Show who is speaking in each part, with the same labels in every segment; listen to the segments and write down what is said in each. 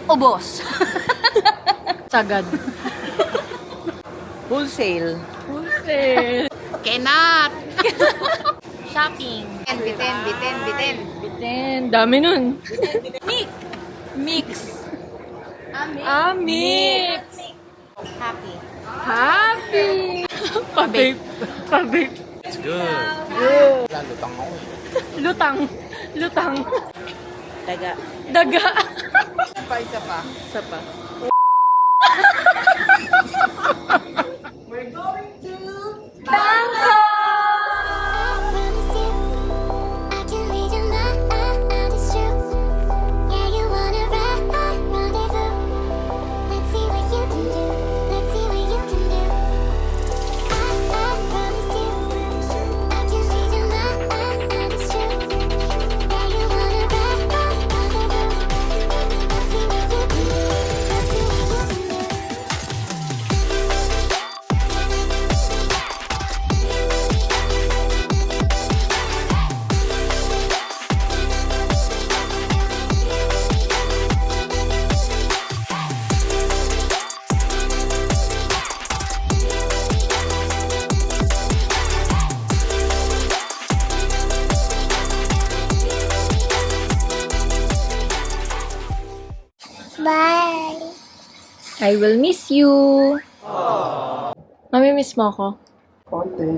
Speaker 1: Ubos.
Speaker 2: Sagad.
Speaker 3: Wholesale.
Speaker 2: Wholesale.
Speaker 1: Cannot. Shopping. Bitin.
Speaker 2: Bitin. Dami nun. Mix. Mix.
Speaker 1: Happy.
Speaker 2: Happy. Pabake. Pabake.
Speaker 4: It's good.
Speaker 2: Good.
Speaker 4: Lutang ako.
Speaker 2: Lutang.
Speaker 3: Daga.
Speaker 2: Daga.
Speaker 3: Isa pa.
Speaker 2: Isa pa.
Speaker 5: Bye.
Speaker 2: I will miss you. Mami-miss mo ako?
Speaker 4: Konti.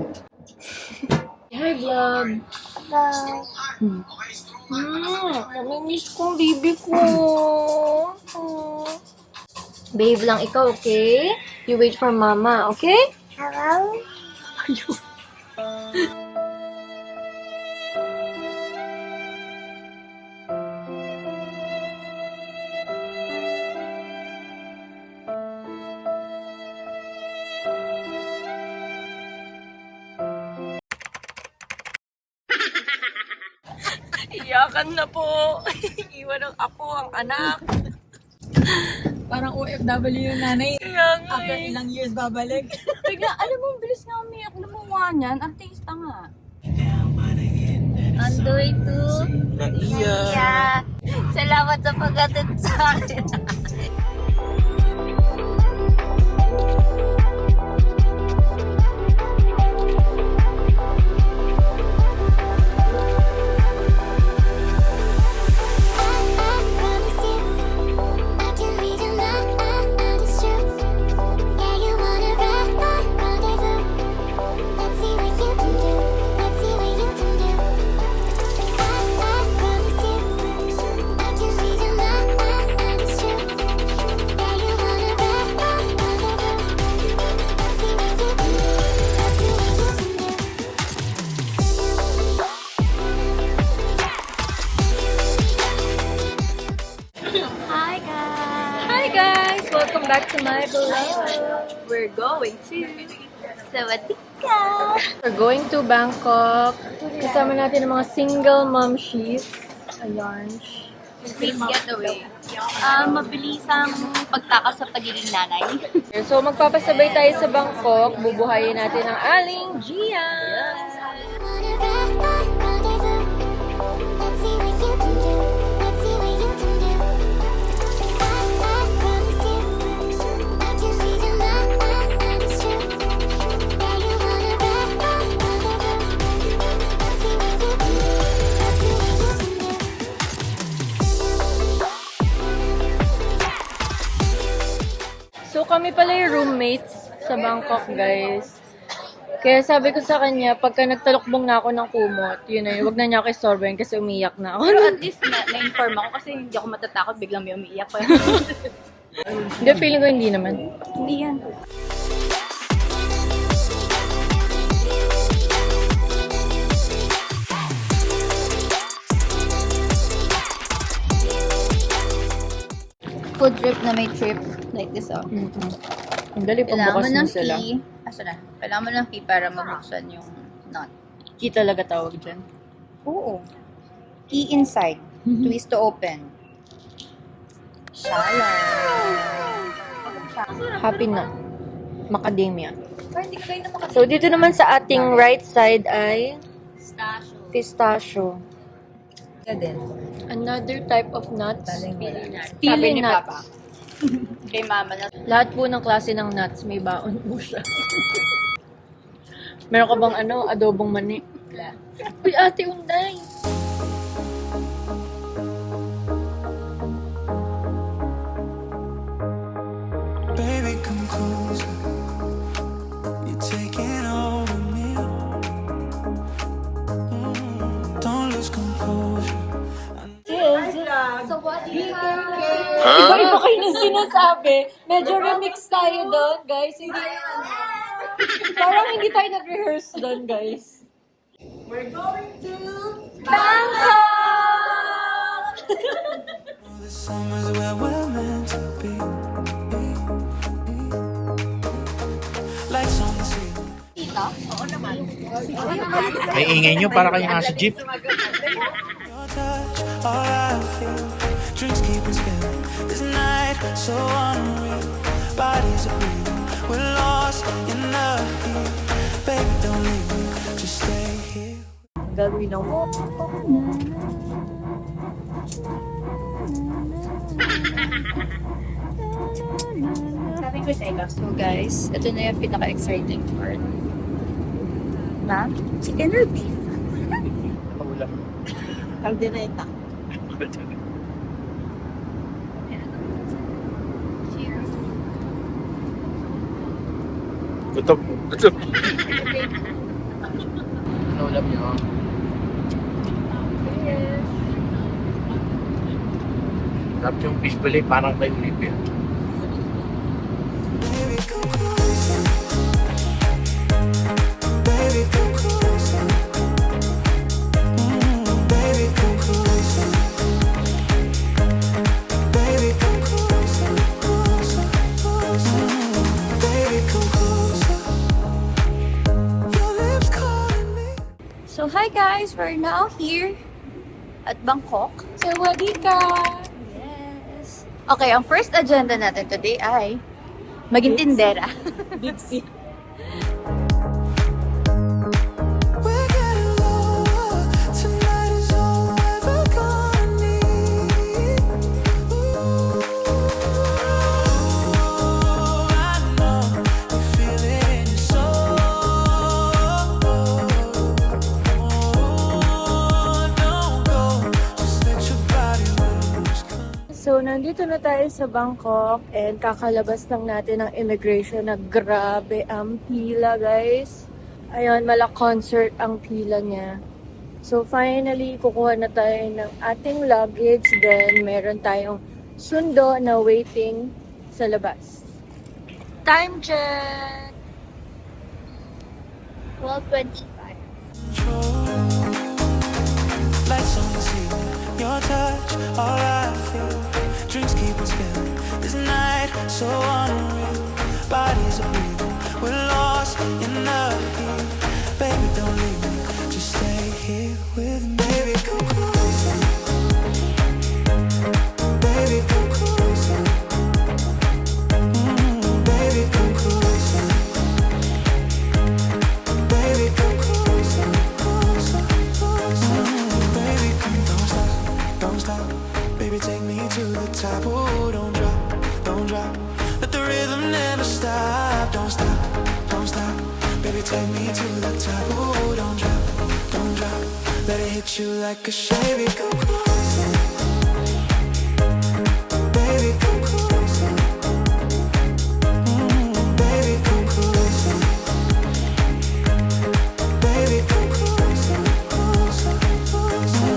Speaker 2: Hi, vlog.
Speaker 5: Bye.
Speaker 2: Mami-miss ko, baby ko. Babe lang ikaw, okay? You wait for mama, okay?
Speaker 5: Hello.
Speaker 2: Iyakan na po. Iwan ng apo ang anak.
Speaker 3: Parang OFW yung nanay.
Speaker 2: Kaya nga
Speaker 3: After
Speaker 2: eh.
Speaker 3: ilang years babalik.
Speaker 1: Bigla, alam mo, bilis nga umiyak. Lumuha niyan. Artista nga. On the way to Iya. Salamat sa pag-attend sa akin. Hi guys!
Speaker 2: Hi guys! Welcome back to my vlog.
Speaker 1: We're going to Sawadika!
Speaker 2: We're going to Bangkok. Kasama natin ang mga single momshies. Ayan.
Speaker 1: Please getaway. Mabilis ang pagtakas sa pagiging nanay.
Speaker 2: So, magpapasabay tayo sa Bangkok. Bubuhayin natin ang aling Gia. So, kami pala yung roommates sa Bangkok, guys. Kaya sabi ko sa kanya, pagka nagtalokbong na ako ng kumot, yun na yun, wag na niya ako istorbahin kasi umiyak na ako.
Speaker 1: Pero at least na-inform ako kasi hindi ako matatakot. Biglang may umiiyak pa.
Speaker 2: Hindi, feeling ko hindi naman.
Speaker 1: Hindi yan. Food trip na may trip. Like this, oh.
Speaker 2: Ang dali
Speaker 1: Kailangan mo
Speaker 2: pagbukas mo
Speaker 1: ng
Speaker 2: sila.
Speaker 1: key. Asa na? Kailangan mo ng key para mabuksan yung knot.
Speaker 2: Key talaga tawag dyan.
Speaker 1: Oo. Key inside. Twist to open. Shala.
Speaker 2: Happy na. Macadamia.
Speaker 1: Pero hindi ka kayo na
Speaker 2: So, dito naman sa ating right side ay
Speaker 1: Pistachio.
Speaker 2: pistachio.
Speaker 3: din.
Speaker 2: Another type of nuts.
Speaker 1: Sabi
Speaker 2: Pili
Speaker 1: ni
Speaker 2: nuts.
Speaker 1: Papa. Kay Mama na.
Speaker 2: Lahat po ng klase ng nuts, may baon po siya. Meron ka bang adobong mani?
Speaker 3: Wala.
Speaker 2: Uy, Ate Unday!
Speaker 4: Baby, come closer. You're taking over me. Don't lose composure.
Speaker 2: Iba-iba kayo ng sinasabi. Medyo remix tayo doon, guys. Hindi, parang hindi tayo nag-rehearse doon, guys.
Speaker 4: The summer's where we're meant to be. Lights on the ceiling.
Speaker 6: May ingay nyo para kayo nasa jeep.
Speaker 4: Your touch, all I feel. Drinks keep us spilling. This night, so unreal. Bodies are breathing. We're lost in the heat. Baby, don't leave me. Just stay here.
Speaker 2: Gagawin ako. So guys, ito na yung pinaka-exciting part.
Speaker 3: Ma'am? Chicken or beef?
Speaker 6: Paulam.
Speaker 3: Caldereta.
Speaker 6: Gutom. Gutom. Ano ulam nyo? Sarap yung fish fillet, parang kay Olivia.
Speaker 4: Baby, come closer. Baby, come closer. Baby, come closer. Baby, come closer, closer, closer. Baby, come closer. Your lips calling me.
Speaker 1: So, hi guys! We're now here at Bangkok.
Speaker 2: Sawadika!
Speaker 1: Yes! Okay, ang first agenda natin today ay maging tindera.
Speaker 2: Big C.
Speaker 4: We're getting lower. Tonight is all we're ever gonna need. Ooh, I know you feel it in your soul. Don't go, just let your body loose.
Speaker 2: So, nandito na tayo sa Bangkok and kakalabas lang natin ng immigration na grabe ang pila, guys. Ayun, concert ang pila niya. So, finally, kukuha na tayo ng ating luggage. Then, meron tayong sundo na waiting sa labas. Time check!
Speaker 1: 12:25.
Speaker 4: Lights on the ceiling, your touch, all I feel. Drinks keep us spilling. This night, so unreal. Bodies are breathing. We're lost in the heat. Baby, don't leave me. Just stay here with me. Baby, come closer. Baby, come closer. Baby, come closer. Baby, come closer, closer, closer. Baby, come, don't stop. Baby, take me to the top. Oh, don't drop. Let the rhythm never stop. Don't stop. Baby, take me to the top. Oh, don't drop. Let it hit you like a shot. Baby, come closer. Baby, come closer. Baby, come closer. Baby, come closer, closer, closer.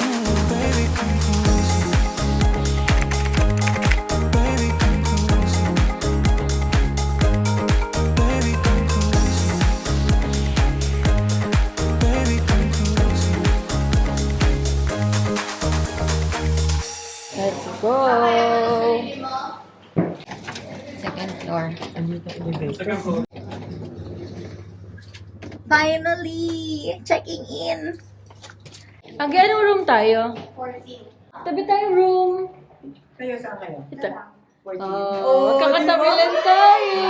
Speaker 4: Baby, come closer. Baby, come closer. Baby, come closer. Baby, come closer.
Speaker 2: Let's go!
Speaker 3: Second floor.
Speaker 1: Finally! Checking in!
Speaker 2: Ang anong room tayo?
Speaker 1: 14.
Speaker 2: Tabi tayong room.
Speaker 3: Kayo, saan kayo?
Speaker 2: Ito. Oh, magkakatabi lang tayo.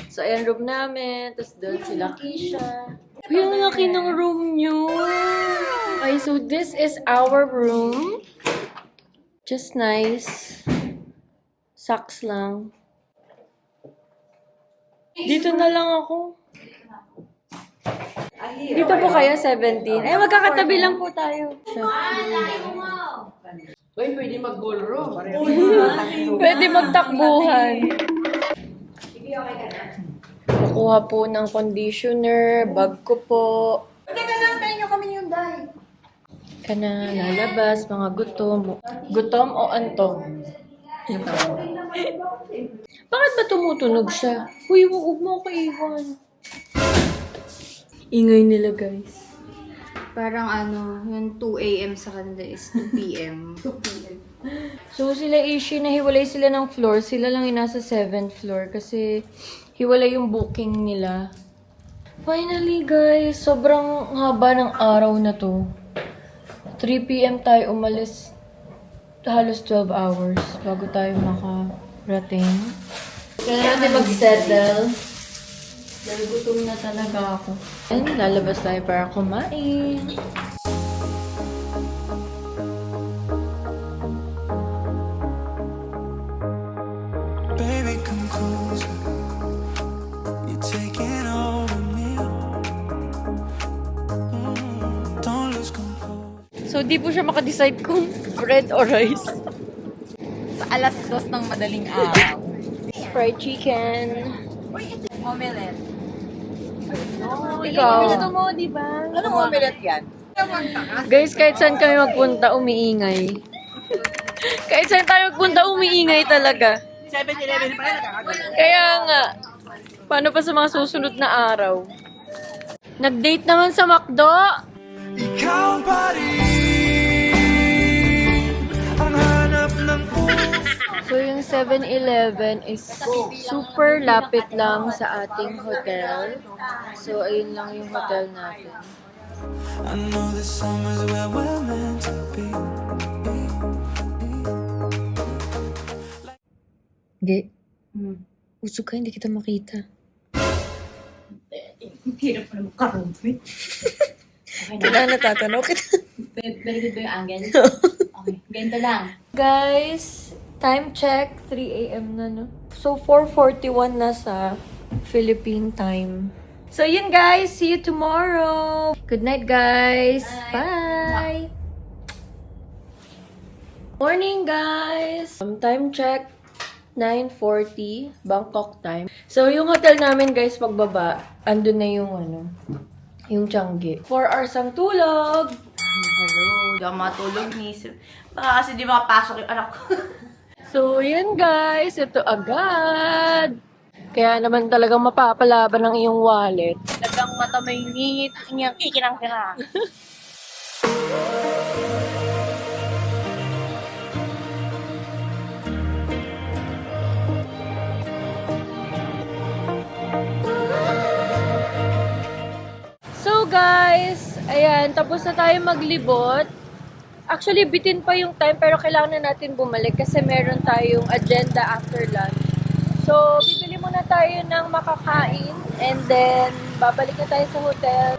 Speaker 2: So, ayan room namin. Tapos doon sila Keisha. Uy, ang laki ng room nyo. Okay, so this is our room. Just nice. Socks lang. Dito na lang ako. Dito po kayo, 17. Ay, magkakatabi lang po tayo.
Speaker 3: Uy, pwede mag-ballroom.
Speaker 2: Pwede magtakbuhan. Kukuha po ng conditioner, bag ko po.
Speaker 3: Teka lang, tayo nyo kami yung dahil.
Speaker 2: Kana, lalabas, mga gutom. Gutom o antong? Bakit ba tumutunog siya? Uy, huwag mo ako iwan. Ingay nila, guys.
Speaker 1: Parang yung 2 a.m. sa kanila is 2 p.m.
Speaker 2: So, sila Ishi, nahiwalay sila ng floor. Sila lang yung nasa 7th floor kasi hiwalay yung booking nila. Finally, guys, sobrang haba ng araw na to. 3 p.m. tayo umalis. Halos 12 hours bago tayo makarating. Kailangan natin mag-settle. Dahil gutom na talaga ako. And lalabas tayo para kumain.
Speaker 4: Baby, come closer. You're taking over me. Don't lose control.
Speaker 2: So, di po siya makadecide kung bread or rice.
Speaker 3: Sa alas 2 ng madaling araw.
Speaker 2: Fried chicken.
Speaker 3: Omelette.
Speaker 2: Ikaw.
Speaker 1: mo, di ba?
Speaker 3: Anong omelette yan?
Speaker 2: Guys, kahit saan kami magpunta, umiingay. Kahit saan tayo magpunta, umiingay talaga.
Speaker 3: 7-Eleven pa rin nakakagawa.
Speaker 2: Kaya nga, paano pa sa mga susunod na araw? Nag-date naman sa McDo.
Speaker 4: Ikaw pa rin ang hanap ng puso.
Speaker 2: So, yung 7-Eleven is super lapit lang sa ating hotel. So, ayun lang yung hotel natin.
Speaker 4: I know this summer's where we're meant to be.
Speaker 2: Hindi. Usog ka, hindi kita makita.
Speaker 3: Hirap na makarumi.
Speaker 2: Kailangan natatanaw kita.
Speaker 1: Very good ba yung angle? Okay, ganito lang.
Speaker 2: Guys, time check, 3 a.m. na, no? So, 4:41 na sa Philippine time. So, yun guys. See you tomorrow. Good night, guys. Bye. Morning, guys. Time check, 9:40 Bangkok time. So, yung hotel namin, guys, pagbaba, andun na yung yung Changi. 4 hours ang tulog.
Speaker 1: Hello, di ako matulog ni baka kasi di makapasok yung anak ko.
Speaker 2: So, yan guys. Ito agad. Kaya naman talagang mapapalaban ng iyong wallet.
Speaker 1: Talagang mata may ngingit, niyang kikinang-kinang.
Speaker 2: So guys, ayan, tapos na tayo maglibot. Actually, bitin pa yung time pero kailangan na natin bumalik kasi meron tayong agenda after lunch. So, bibili muna tayo ng makakain and then babalik na tayo sa hotel.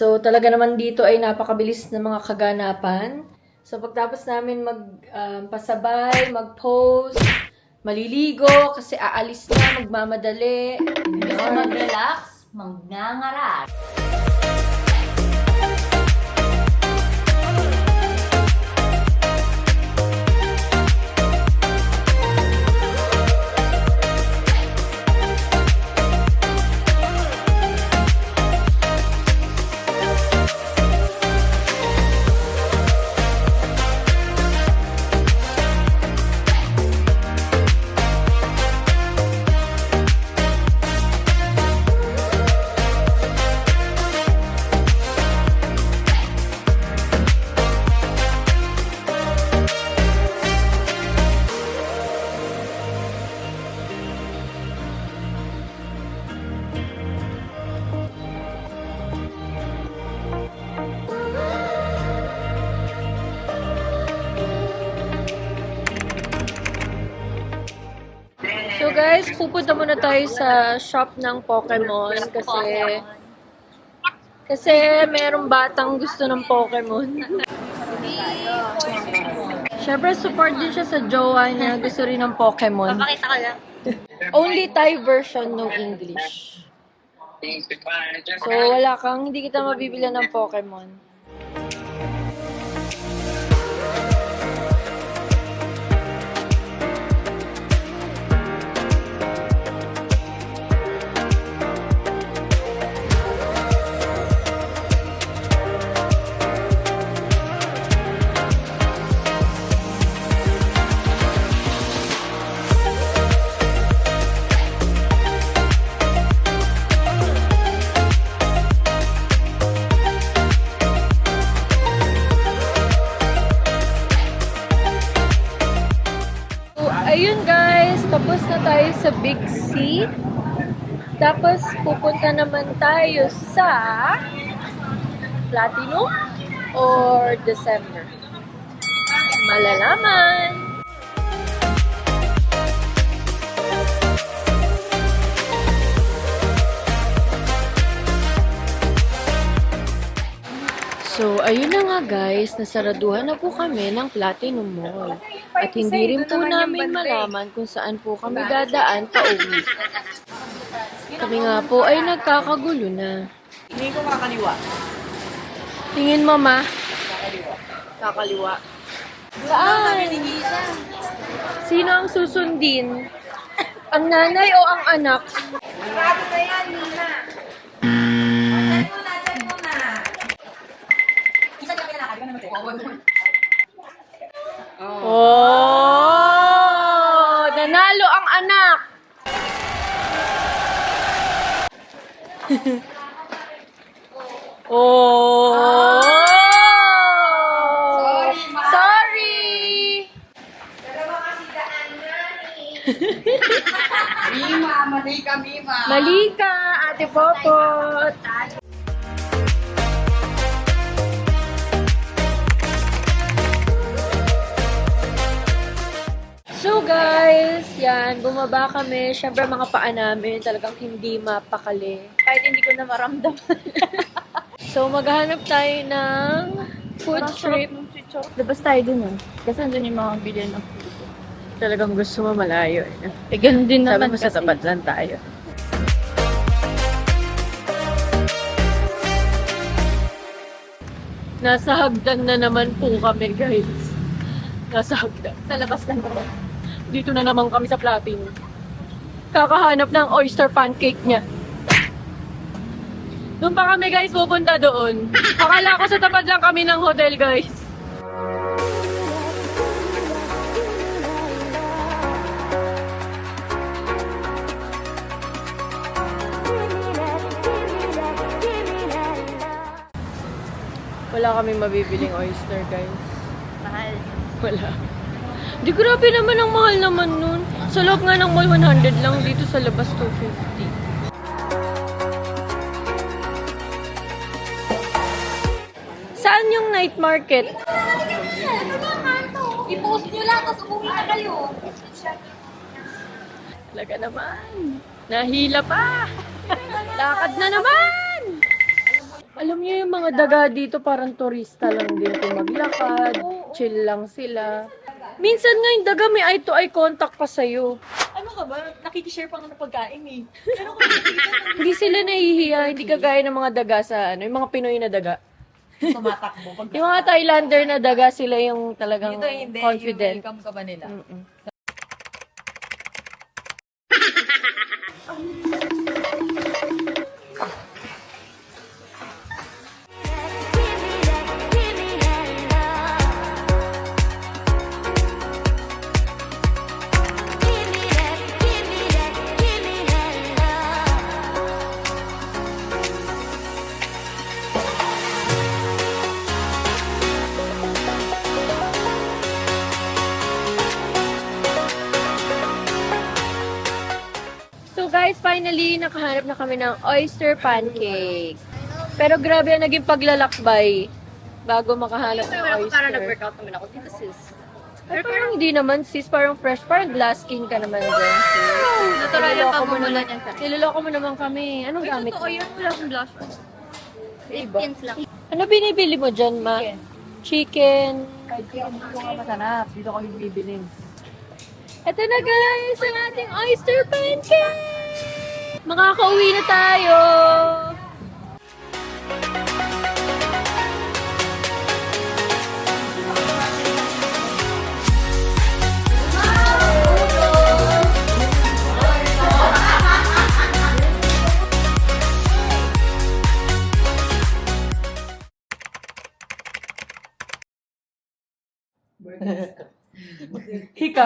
Speaker 2: So, talaga naman dito ay napakabilis ng mga kaganapan. So, pagtapos namin magpasabay, mag-pose, maliligo, kasi aalis na, magmamadali.
Speaker 1: Gusto mag-relax, magnangarat.
Speaker 2: guys, pupunta muna tayo sa shop ng Pokemon kasi merong batang gusto ng Pokemon. Syempre, support din siya sa jowa niya. Gusto rin ng Pokemon.
Speaker 1: Papakita ko lang.
Speaker 2: Only Thai version, no English. So, hindi kita mabibili ng Pokemon. So, ayun guys, tapos na tayo sa Big C. Tapos, pupunta naman tayo sa Platinum or December. Malalaman! So, ayun na nga guys, nasaraduhan na po kami ng Platinum Mall. At hindi rin po namin malaman kung saan po kami dadaan pa uwi. Kami nga po ay nagkakagulo na.
Speaker 3: Hindi ko kakaliwa.
Speaker 2: Tingin mo, ma? Kakaliwa. Saan? Sino ang susundin? Ang nanay o ang anak?
Speaker 3: Sigurado na yan, Nina. Diyan muna, diyan muna. Isa ka pinalakad ka naman tayo.
Speaker 2: Oh! Nanalo ang anak! Oh! Sorry!
Speaker 3: Dalawa kasi daan na Mima, mali ka, Mima.
Speaker 2: Mali ka, Ate Popot! So guys, yan, bumaba kami. Siyempre mga paa namin talagang hindi mapakali. Kahit hindi ko na maramdaman. So maghahanap tayo ng food trip. Labas tayo dun kasi andun yung mga bilhin ng food. Talagang gusto mo malayo. Eh, ganun din naman kasi. Sabi mo sa tapat lang tayo. Nasa hagdan na naman po kami, guys. Nasa hagdan. Sa labas lang naman. Dito na naman kami sa Platinum. Kakahanap ng oyster pancake niya. Doon pa kami, guys, pupunta doon. Akala ko sa tapat lang kami ng hotel, guys. Wala kaming mabibiling oyster, guys.
Speaker 1: Mahal.
Speaker 2: Wala. Di grabe naman ang mahal naman nun. Sa loob nga ng mall, 100 lang. Dito sa labas, 250. Saan yung night market?
Speaker 1: I-post nyo lang, tapos umuwi na kayo.
Speaker 2: Talaga naman. Nahila pa. Lakad na naman. Alam niyo yung mga daga dito parang turista lang din kung maglakad. Chill lang sila. Minsan nga yung daga may eye-to-eye contact pa sa'yo.
Speaker 3: Ano ka ba? Nakikishare pa nga ng pagkain eh.
Speaker 2: Hindi sila nahihiya. Hindi kagaya ng mga daga sa yung mga Pinoy na daga.
Speaker 3: Tumatakbo. Pag
Speaker 2: Yung mga Thailander na daga, sila yung talagang
Speaker 3: dito hindi,
Speaker 2: confident.
Speaker 3: yung welcome ka ba nila?
Speaker 2: Mm-mm. So guys, finally, nakahanap na kami ng oyster pancake. Pero grabe ang naging paglalakbay bago makahanap ng oyster.
Speaker 1: Parang nag-workout naman ako dito, sis.
Speaker 2: Pero parang hindi naman sis, parang fresh, parang glass skin ka naman dyan sis.
Speaker 1: Natural yung pamumulat niyan, sir.
Speaker 2: Niloloko mo naman kami. Anong gamit mo?
Speaker 1: Totoo yun. Wala akong blush on.
Speaker 2: Iba.
Speaker 1: Pins lang.
Speaker 2: Ano binibili mo dyan, ma? Chicken.
Speaker 3: Kahit yung mga masarap, dito ko yung bibilin.
Speaker 2: Ito na guys, ang ating oyster pancake! Makakauwi na tayo!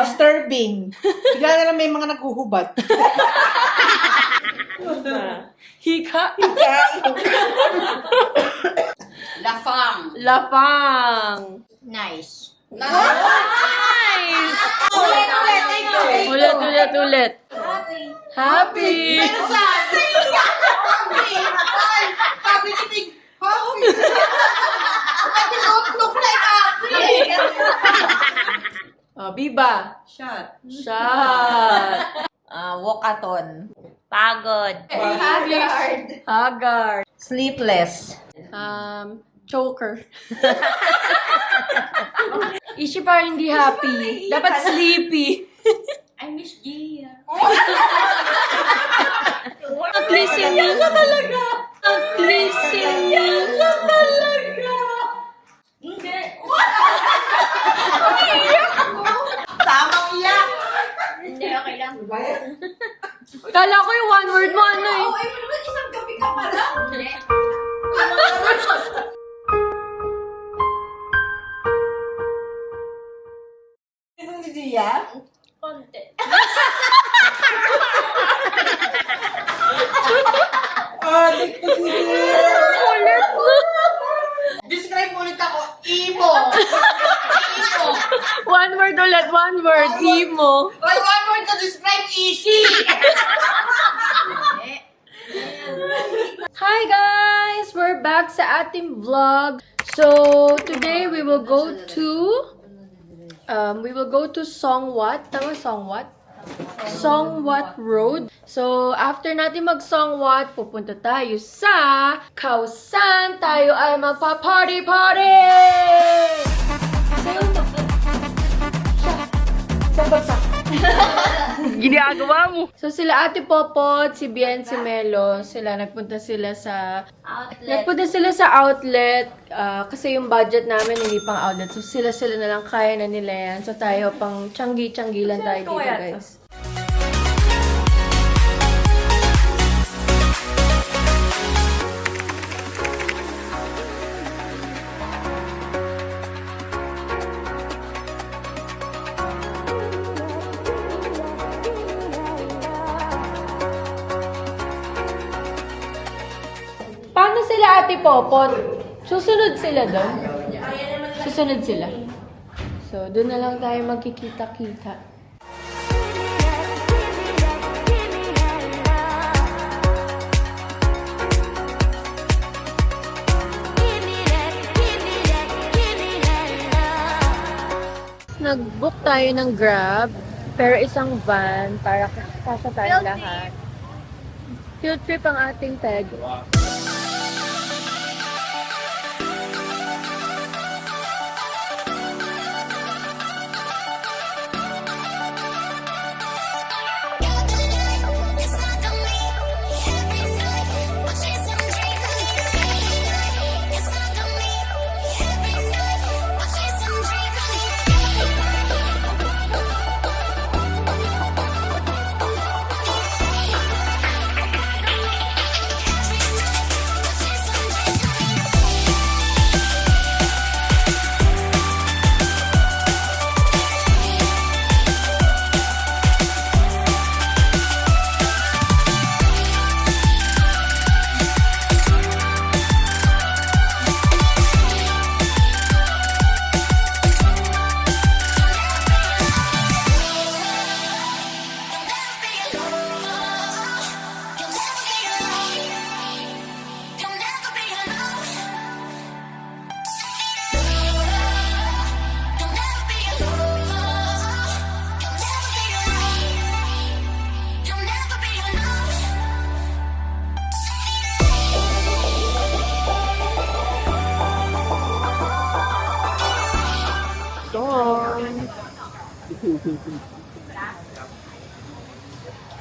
Speaker 3: Disturbing. Bigla na lang may mga naghuhubad.
Speaker 2: Hika!
Speaker 3: Lafang.
Speaker 2: Lapang!
Speaker 1: Nice.
Speaker 2: Nice! Ulit. Happy!
Speaker 3: Happy eating. Happy. Happy don't look like happy.
Speaker 2: Oh, Biba!
Speaker 3: Shot.
Speaker 2: Shot!
Speaker 3: Walkathon.
Speaker 1: Pagod.
Speaker 2: Haggard!
Speaker 3: Sleepless.
Speaker 2: Choker. Ishi parang hindi happy. Dapat sleepy.
Speaker 1: I miss Gia.
Speaker 2: Ang listening na talaga. Ang listening na talaga.
Speaker 1: Hindi.
Speaker 3: Tamang iyak.
Speaker 1: Hindi, okay lang.
Speaker 2: Kala ko yung one word mo ano eh.
Speaker 3: Ay, mo naman isang gabi ka pa lang.
Speaker 1: Hindi.
Speaker 3: Isang si Gia?
Speaker 1: Konti.
Speaker 3: Dito si Gia. Describe mo ulit ako. Emo. Emo.
Speaker 2: One word ulit, one word. Emo.
Speaker 3: Well, one word to describe easy.
Speaker 2: Hi guys! We're back sa ating vlog. So, today we will go to Songwat. Tama Songwat? Songwat Road. So, after natin mag-Songwat, pupunta tayo sa Khao-San. Tayo ay magpa-party-party! Saan bagsak? Ginagawa mo! So, sila Ate Popot, si Bien, si Melo, nagpunta sila sa outlet. Kasi yung budget namin hindi pang outlet. So, sila na lang kaya na nila yan. So, tayo pang tiyanggi-tiyanggi lang tayo dito, guys. Paano sila Ate Popot? Susunod sila doon? Susunod sila. So, doon na lang tayo magkikita-kita. Nag-book tayo ng Grab, pero isang van para kasya tayo lahat. Field trip ang ating tag.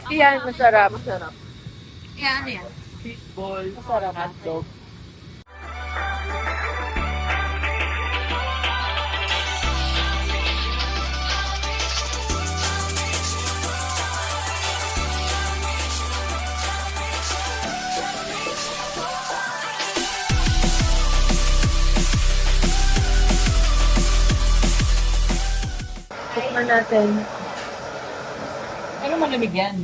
Speaker 2: Yan, masarap. Masarap.
Speaker 3: Yan, yan.
Speaker 6: Fishball,
Speaker 2: Masarap.
Speaker 6: hotdog.
Speaker 2: Tikman natin.
Speaker 3: Ano malamig yan?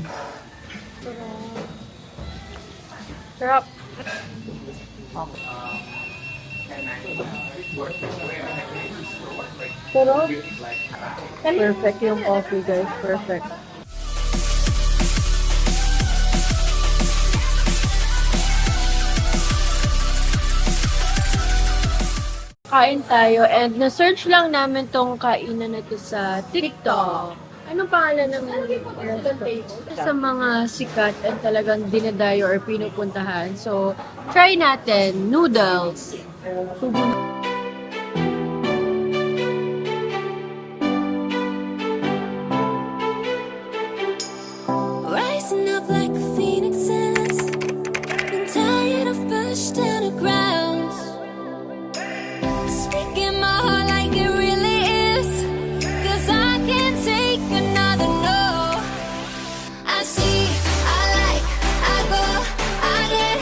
Speaker 2: Sarap. Sarap. Perfect yung coffee, guys. Perfect. Kain tayo and na-search lang namin tong kainan na to sa TikTok. Anong pangalan ng restaurant? Sa mga sikat and talagang dinadayo or pinupuntahan. So, try natin. Noodles.
Speaker 7: Rising up like phoenixes, been tired of pushed down the ground. Speaking my heart like it really is, 'cause I can't take another no. I see, I like, I go, I get,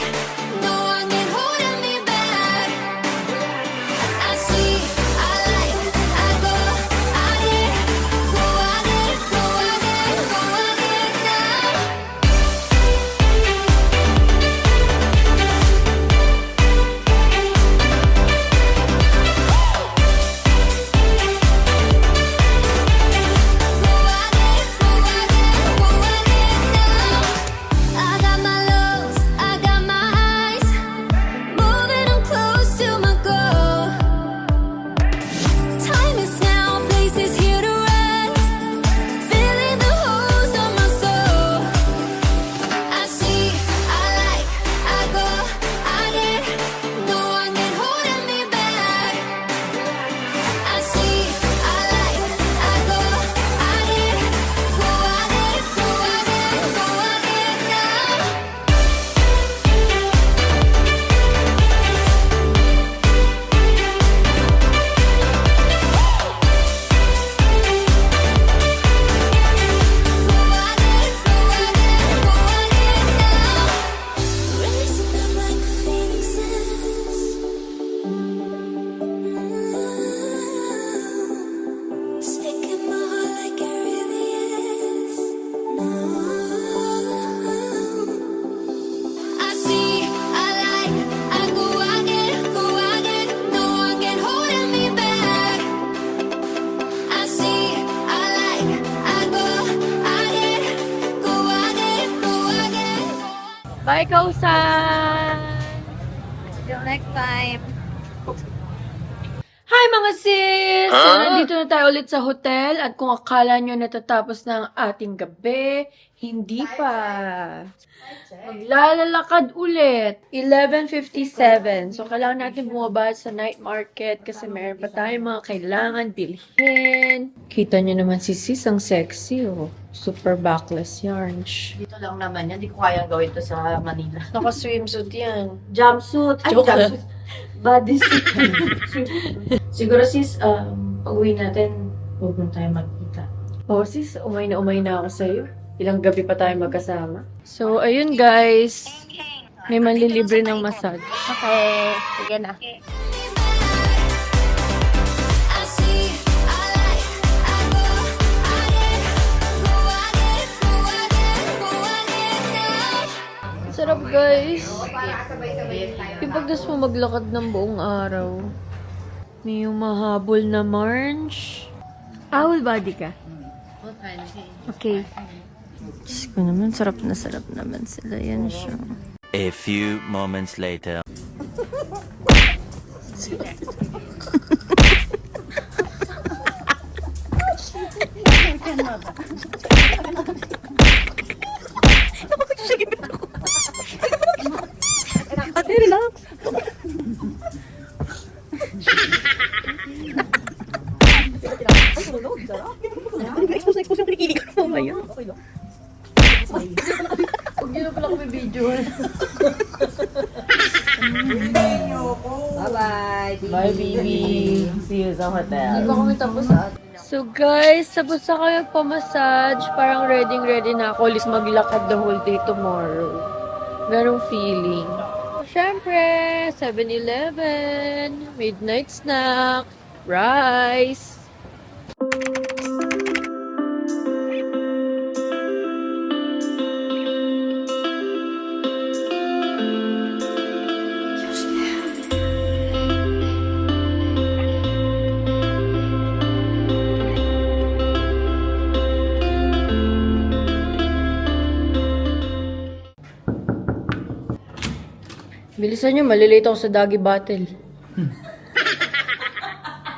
Speaker 7: no one can hold me back. I see, I like, I go, I get, go, I get, go, I get, go, I get now. I got my lows, I got my highs, moving on close to my goal. Time is now, place is here to rise, filling the holes of my soul. I see, I like, I go, I get, no one can hold me back. I see, I like, I go, I get, go, I get, go, I get, go, I get now. Rising up like phoenixes, speaking my heart like it really is. I see, I like, I go, I get, no one can hold me back. I see, I like, I go, I get, go, I get, go, I get.
Speaker 2: Bye, Kausan!
Speaker 3: Till next time.
Speaker 2: Hi mga sis! So, nandito na tayo ulit sa hotel at kung akala nyo natatapos na ang ating gabi, hindi pa. Maglalakad ulit. 11:57. So, kailangan natin bumaba sa night market kasi meron pa tayong mga kailangan bilhin. Kita nyo naman si sis, ang sexy, oh. Super backless yarn.
Speaker 3: Dito lang naman yan. Hindi ko kayang gawin to sa Manila.
Speaker 2: Naka-swimsuit yan.
Speaker 3: Jumpsuit. Ay,
Speaker 2: Joke
Speaker 3: jumpsuit. Bodysuit.
Speaker 2: Siguro sis, pag-uwi natin, huwag na tayo magkita. Oh sis, umay na ako sa'yo. Ilang gabi pa tayo magkasama. So, ayun guys. May manlilibre ng massage.
Speaker 3: Okay. Sige na.
Speaker 7: I see, I like, I go, I get, go, I get, go, I get, go, I get now.
Speaker 2: Sarap guys. Yung pagdas mo maglakad ng buong araw. May yung mahabol na march. Whole body ka? Okay. Diyos ko naman, sarap naman sila. Yan siya.
Speaker 8: A few moments later.
Speaker 2: Ate, relax. Expose Huwag niyo na pala kami video.
Speaker 3: Bye-bye.
Speaker 2: Bye, baby.
Speaker 3: See you sa hotel.
Speaker 2: Hindi pa kami tapos So guys, tapos na kami pa-massage. Parang ready na ako. At least maglakad the whole day tomorrow. Merong feeling. Siyempre, 7-Eleven, midnight snack, rice. Bilisan nyo, malilate ako sa doggy battle.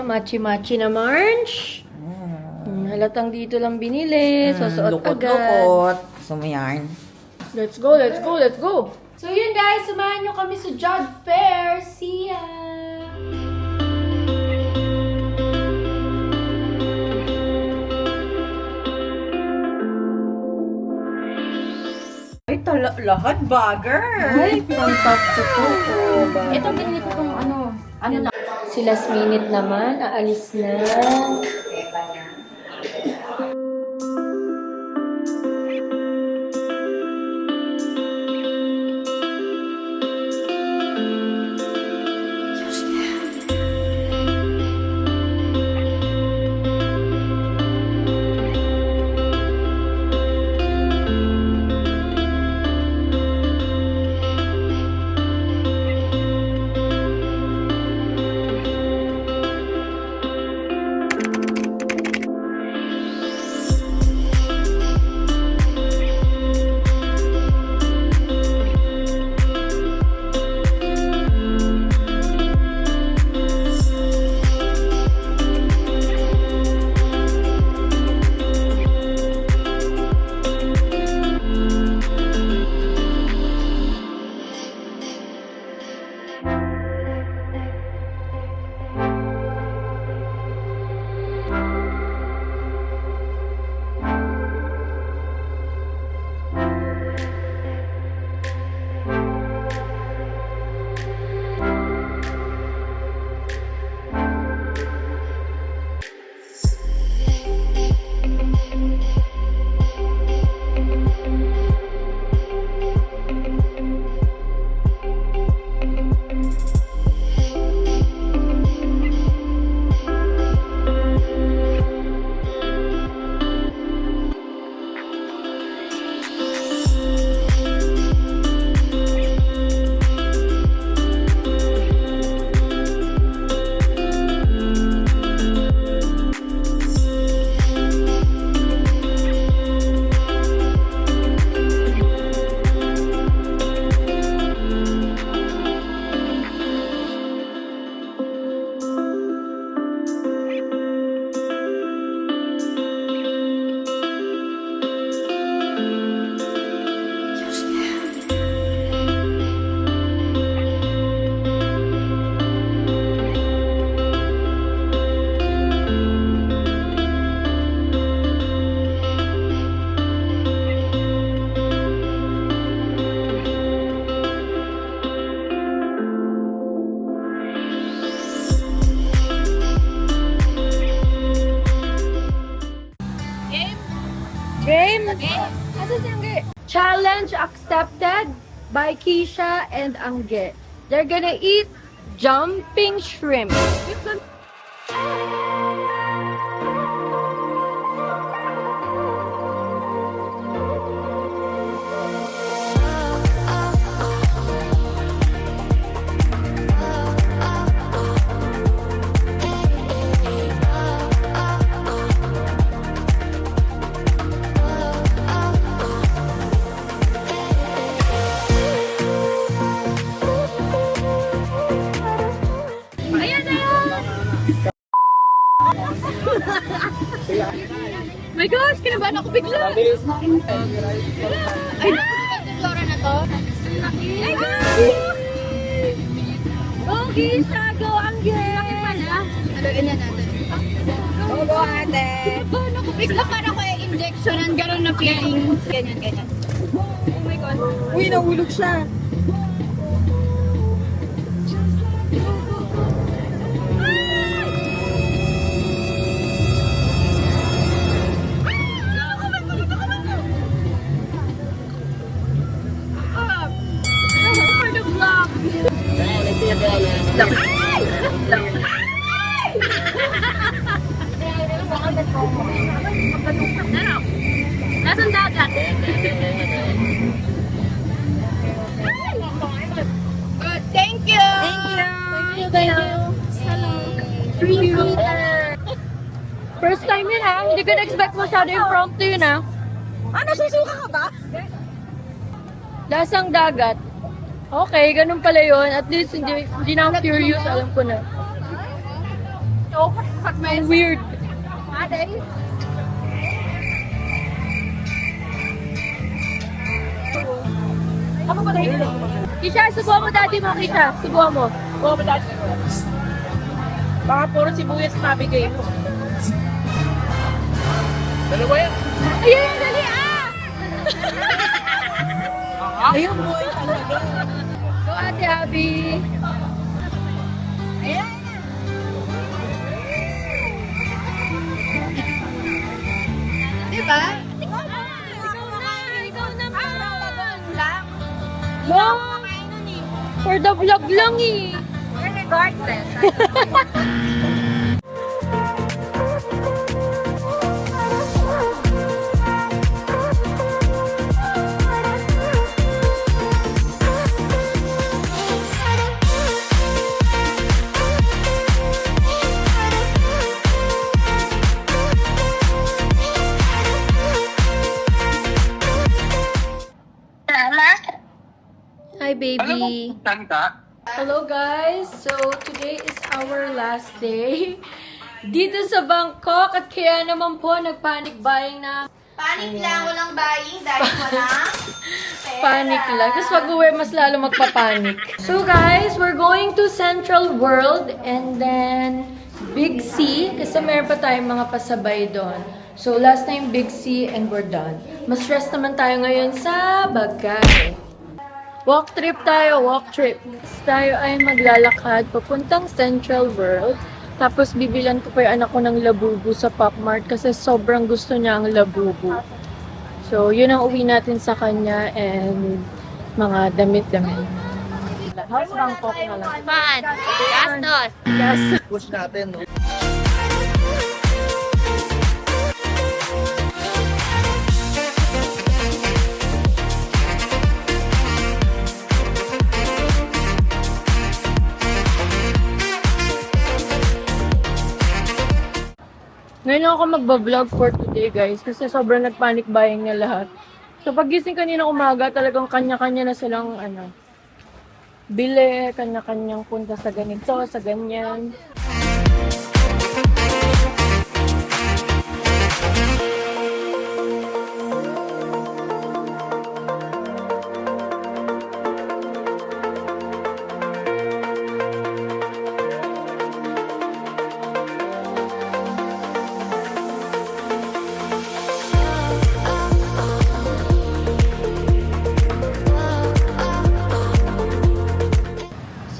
Speaker 2: Machi-machi na March. Halatang dito lang binili. Susuot agad.
Speaker 3: Lukot-lukot. Sumayarn.
Speaker 2: Let's go, let's go, let's go! So yun guys, samahan nyo kami sa Job Fair. See ya!
Speaker 3: Ay, lahat bagger.
Speaker 2: Ay, from top to toe.
Speaker 1: Ito, binili ko kung ano na.
Speaker 2: Si last minute naman, aalis na. Game? Ano si Angge? Challenge accepted by Keisha and Angge. They're gonna eat jumping shrimp. My gosh, kinabahan ako bigla. Ay, naku, Flora na to. Ay, go, Keisha! Go, Angge! Laki pala. Haluin na natin.
Speaker 3: Go, ate.
Speaker 1: Naku, bigla para ko injectionan, gano'n na feeling. Ganyan.
Speaker 2: Uy, nahulog siya.
Speaker 1: Nasaan dagat? Good, thank you!
Speaker 2: Thank you. First time yun ha. Hindi ko na-expect masyado impromptu yun ha.
Speaker 3: Ano, susuka ka ba?
Speaker 2: Lasang dagat. Okay, ganun pala yun. At least hindi na ako curious. Alam ko na. Ang weird. Kisha, subuhan mo daddy mo, Kisha. Subuhan mo.
Speaker 3: Baka puro sibuyas nabigay mo.
Speaker 6: Dalawa yan.
Speaker 2: Ayun, dali ah!
Speaker 3: Ayun, boy, talaga.
Speaker 2: Go, Ate Abby.
Speaker 1: Diba?
Speaker 2: Mom! For the vlog lang eh.
Speaker 1: Regardless.
Speaker 2: Hi, baby. Hello, guys. So, today is our last day dito sa Bangkok. At kaya naman po, nag-panic buying na.
Speaker 3: Panic lang, walang buying dahil walang
Speaker 2: Panic lang. Tapos pag-uwi, mas lalo magpapanik. So, guys, we're going to Central World and then Big C. Kasi meron pa tayong mga pasabay doon. So, last time Big C and we're done. Mas stress naman tayo ngayon sa Bagay. Walk trip tayo, walk trip. Tayo ay maglalakad papuntang Central World. Tapos bibilan ko pa yung anak ko ng labubu sa Pop Mart kasi sobrang gusto niya ang labubu. So, yun ang uwi natin sa kanya and mga damit-damit. How's Bangkok na lang?
Speaker 1: Fun. Gastos.
Speaker 2: Yes.
Speaker 6: Push natin, no?
Speaker 2: Ngayon lang ako magbablog for today, guys. Kasi sobrang nag-panic buying niya lahat. So, pagising kanina umaga, talagang kanya-kanya na silang, bili, kanya-kanyang punta sa ganito, sa ganyan.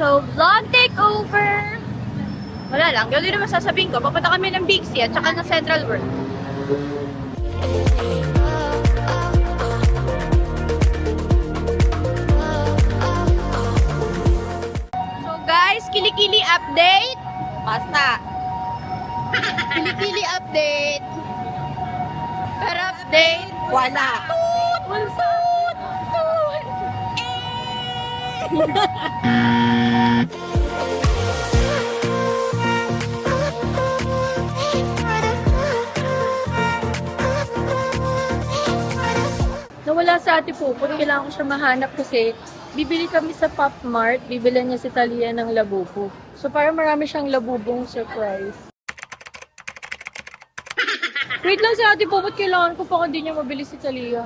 Speaker 1: So, vlog takeover! Wala lang, gano'n naman sasabihin ko. Papunta kami ng Big C at saka ng Central World. So guys, kilikili update. Basta. Kilikili update. Per update.
Speaker 3: wala.
Speaker 2: Nawala sa Ate Pupot, kailangan ko siya mahanap kasi bibili kami sa Pop Mart, bibili niya si Talia ng labubo. So parang marami siyang labubong surprise. Wait lang si Ate Pupot, kailangan ko pa hindi niya mabili si Talia.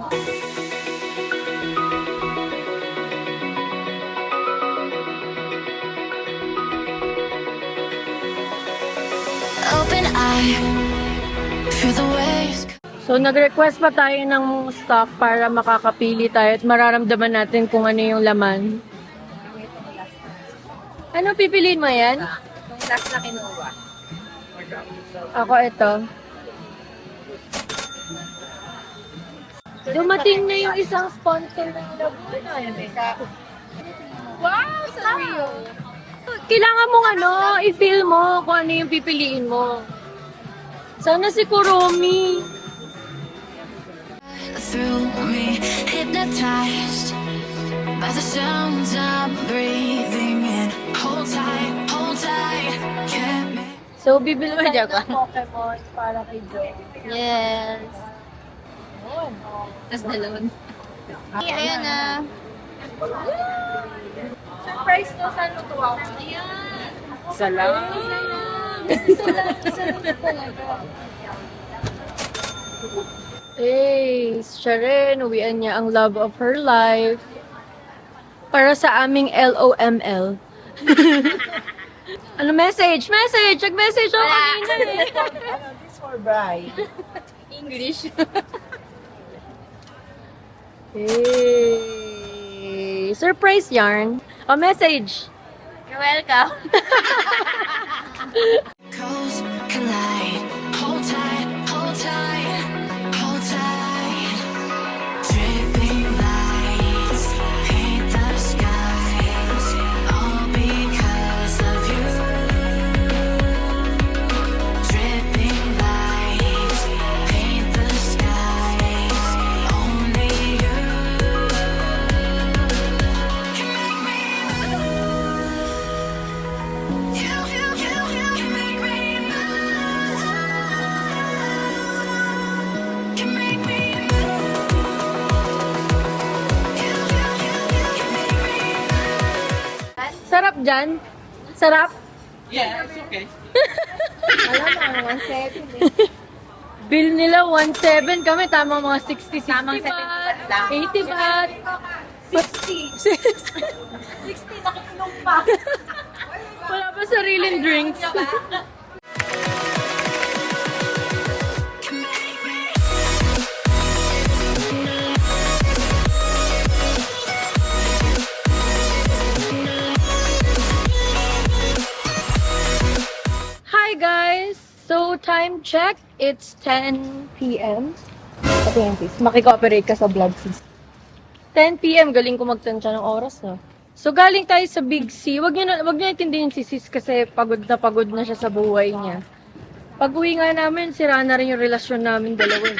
Speaker 7: Open eye, feel the waves.
Speaker 2: So, nag-request pa tayo ng stock para makakapili tayo at mararamdaman natin kung ano yung laman. Ano pipiliin mo yan?
Speaker 3: Yung last na kinuha.
Speaker 2: Ako ito. Dumating na yung isang sponsor ng Laguna. Wow! Sa kailangan mong i-feel mo kung ano yung pipiliin mo. Sana si Kuromi.
Speaker 7: Through me, hypnotized by the sounds I'm breathing in. Hold tight, can't make.
Speaker 2: So, bibili tayo
Speaker 1: Diba?
Speaker 2: ng Pokemon para kay Joe.
Speaker 1: Yes. Tapos dalawang. Ayan na.
Speaker 2: Surprise no, saan mo tuwa ko?
Speaker 1: Ayan.
Speaker 2: Salamat. Salamat talaga. Hey, siya rin. Uwian niya ang love of her life. Para sa aming LOML. Ano message? Message! Nag-message ako kanina eh.
Speaker 3: This for Bri.
Speaker 1: English.
Speaker 2: Hey! Surprise yarn. O, message.
Speaker 1: You're welcome.
Speaker 7: Coast collide. Hold tight, hold tight, hold tight. Dripping lights paint the skies, all because of you. Dripping lights paint the skies, only you can make me. You can make me move. Can make me move. You can make me.
Speaker 2: Sarap dyan? Sarap?
Speaker 6: Yeah, it's okay.
Speaker 3: Alam mo, 1 second
Speaker 2: Bill nila 1.7 kami, tamang mga 60, 60
Speaker 3: Tamang 70
Speaker 2: baht,
Speaker 3: lang.
Speaker 2: 80 baht.
Speaker 3: 60 nakikinom pa.
Speaker 2: Wala pa sariling drinks.
Speaker 7: Can make me.
Speaker 2: Hi guys! So, time check. It's 10 p.m. Patingin sis, makikooperate ka sa vlog sis. 10 p.m. Galing ko magtansya ng oras na. So, galing tayo sa Big C. Wag niyo intindihin si sis kasi pagod na siya sa buhay niya. Pag uwi nga namin, sira na rin yung relasyon namin dalawa.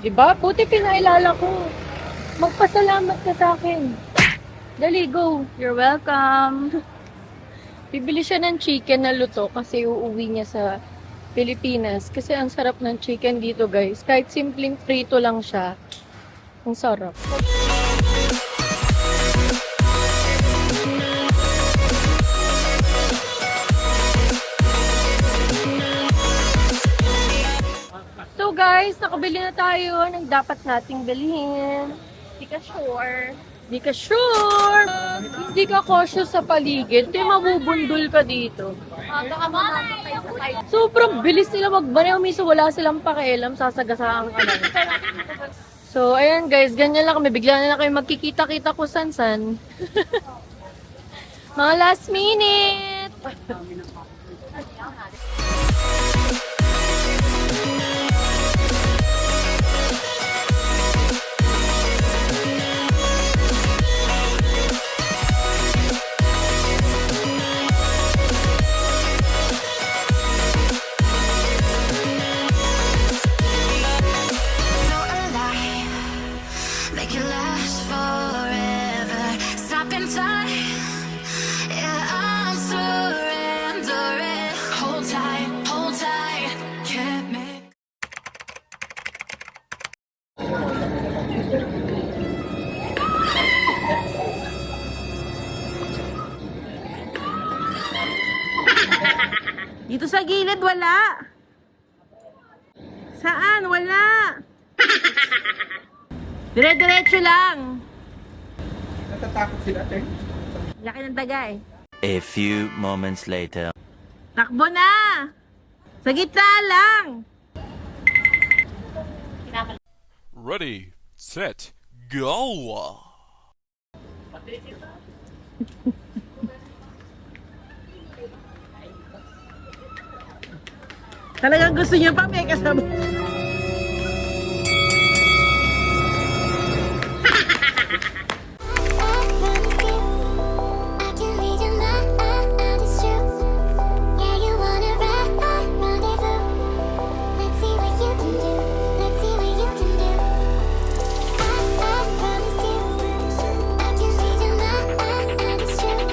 Speaker 2: Diba? Puti pinailala ko. Magpasalamat ka sa akin. Dali, go.
Speaker 1: You're welcome.
Speaker 2: Bibili siya ng chicken na luto kasi uuwi niya sa Pilipinas. Kasi ang sarap ng chicken dito, guys. Kahit simpleng prito lang siya. Ang sarap. So guys, nakabili na tayo ng dapat nating bilhin.
Speaker 1: Hindi ka sure.
Speaker 2: Di ka sure. Hindi ka cautious sa paligid. Di mabubundol ka dito.
Speaker 1: Baka mamatay sa tayo.
Speaker 2: Sobrang bilis nila magbanew. Minsan wala silang pakialam. Sasagasaan ka lang. So, ayan guys. Ganyan lang kami. Bigla na lang kayo magkikita-kita ko san-san. Mga last minute.
Speaker 7: You're alive, make it last forever. Stop in time, yeah, I'm surrendering. Hold tight, can't make.
Speaker 3: Dito sa gilid, wala. Saan? Wala. Dire-diretso lang.
Speaker 6: Natatakot sila, te.
Speaker 3: Laki ng daga eh.
Speaker 8: A few moments later.
Speaker 3: Takbo na! Sa gitna lang!
Speaker 9: Ready, set, go!
Speaker 3: Talagang gusto niya pa may kasama.
Speaker 7: I can read your mind, it's true. Yeah, you wanna ride, rendezvous. Let's see what you can do. Let's see what you can do. I promise you, I can read your mind, it's true.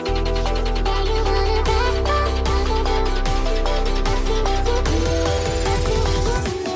Speaker 7: Yeah, you wanna ride, rendezvous. Let's see what you can do. Let's see what you can do.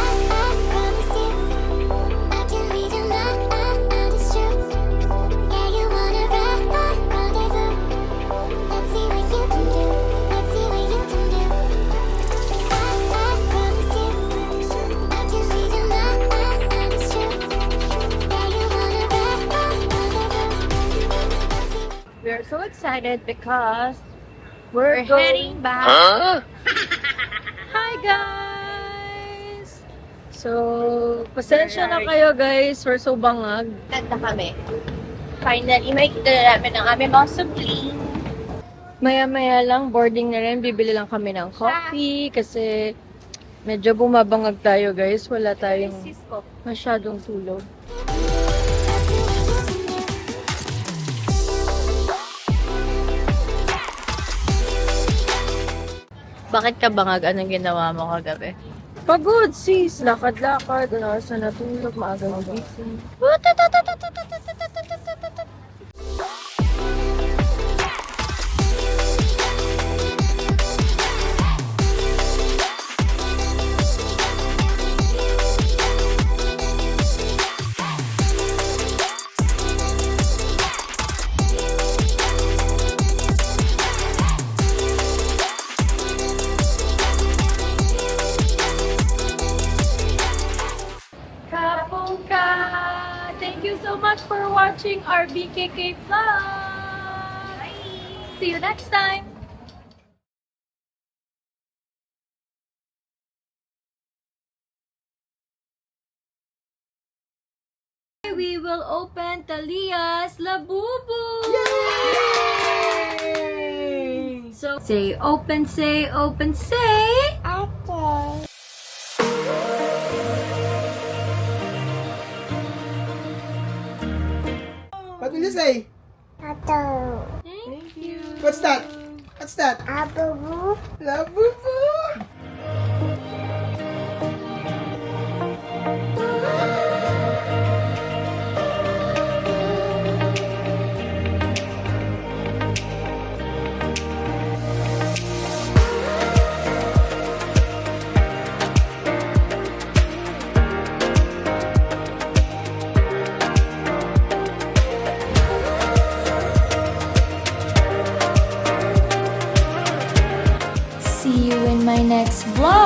Speaker 7: I promise you, I can read your mind, it's true. Yeah, you wanna ride, rendezvous. Let's see what you can do. Let's see what you can do. I promise you, I can read your mind, it's true. Yeah, you wanna ride, rendezvous. Let's see.
Speaker 2: We're so excited because we're
Speaker 1: heading
Speaker 2: going
Speaker 1: back.
Speaker 2: Hi guys! So, pasensya na kayo guys. We're so bangag.
Speaker 1: Ganda kami. Finally, makikita na namin ang aming mga subling.
Speaker 2: Maya-maya lang, boarding na rin. Bibili lang kami ng coffee kasi medyo bumabangag tayo guys. Wala tayong masyadong tulog.
Speaker 1: Bakit ka bangag? Anong ginawa mo kagabi?
Speaker 2: Pagod sis! Lakad-lakad. Ano oras na natulog? Maaga magising. Kapungka! Thank you so much for watching our BKK vlog! See you next time! We will open Talia's Labubu! Yay! So, say open, say open, say!
Speaker 5: Okay.
Speaker 10: What will you say?
Speaker 5: Tato.
Speaker 2: Thank you!
Speaker 10: What's that? What's that?
Speaker 5: Abu.
Speaker 10: Labubu!
Speaker 7: See you in my next vlog.